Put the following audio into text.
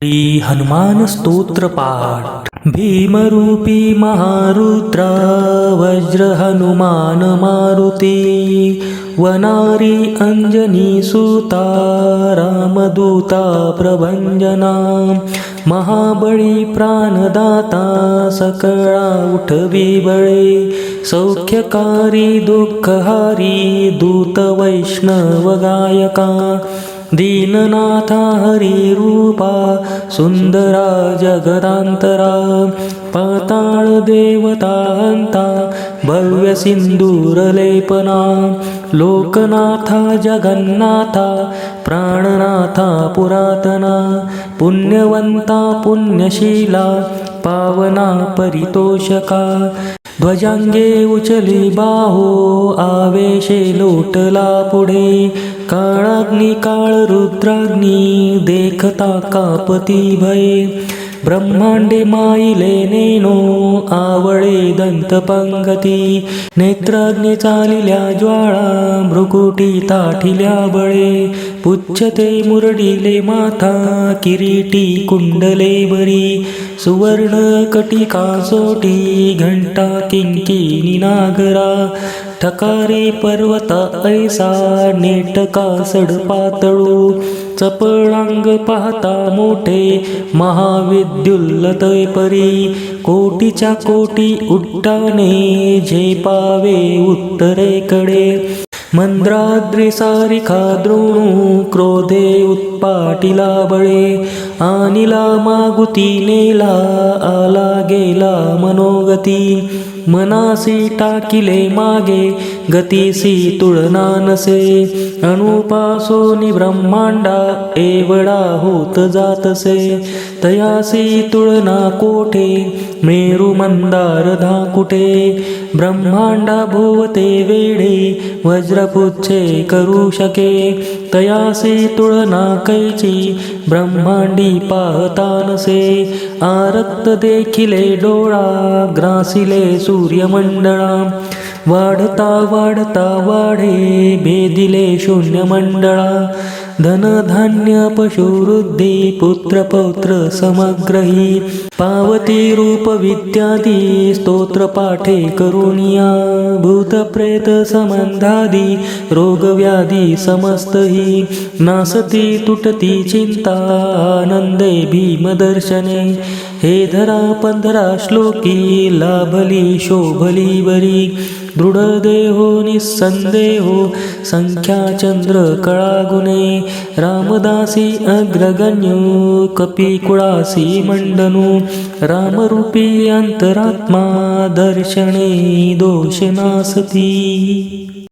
श्री हनुमान स्तोत्र पाठ। भीमरूपी महारुद्रा वज्र हनुमान मारुती वनारी अंजनी सुता रामदूता प्रभंजना महाबळी प्राणदाता सकळा उठवी बळे सौख्यकारी दुःखहारी दूत वैष्णव गायका दीननाथा हरी रूपा सुंदरा जगदांतरा पाताळ देवतांता भव्य सिंदूर लेपना लोकनाथा जगन्नाथा प्राणनाथा पुरातना पुण्यवंता पुण्यशीला पावना परितोषका ध्वजांगे उचली बाहो आवेशे लोटला पुढे काळाग्नी काळ रुद्राग्नी देखता कापती भये ब्रह्मांडे माईले नेनो आवळे दंत पंगती नेत्राग्नी चालिल्या ज्वाळा भ्रुकुटी ताठिल्या बळे पुच्छते मुरडिले माथा किरीटी कुंडले बरी सुवर्ण कटिका सोटी घंटा किंकिणी नागरा ठकारे पर्वता ऐसा नेटका सडपातळू चपळांग पाहता मोठे महाविद्युल्लतय परी कोटीच्या कोटी उड्डाणे झेपावे उत्तरेकडे मंद्राद्री सारिखा द्रोणू क्रोधे उत्पाटिला बळे आनिला मागुती नेला आला गेला मनोगती मनासी टाकिले मागे गतीसी तुळना नसे अणुपासोनी ब्रह्मांडा एवढा होत जातसे तयासी तुळना कोठे मेरू मंदार धाकुटे ब्रह्मांडा भोवते वेडे वज्रपुच्छे करू शके तयासी तुळना कैची ब्रह्मांडी पाहता नसे आरक्त देखिले डोळा ग्रासिले सूर्यमंडळा वाढता वाढता वाढे भेदिले शून्य मंडळा धनधान्य पशुवृद्धी पुत्र पौत्र समग्रही पावती रूप विद्यादी स्तोत्र पाठे करुनिया भूत प्रेत संबंधादी रोग व्याधी समस्तही नासती तुटती चिंता आनंदे भीमदर्शने हे धरा 15 श्लोकी लाभली शोभली बरी दृढ देहो निसंदेहो संख्या चंद्र कळागुणे रामदासी अग्रगण्यो कपिकुळासी मंडनु रामरूपी अंतरात्मा दर्शने दोष नासती।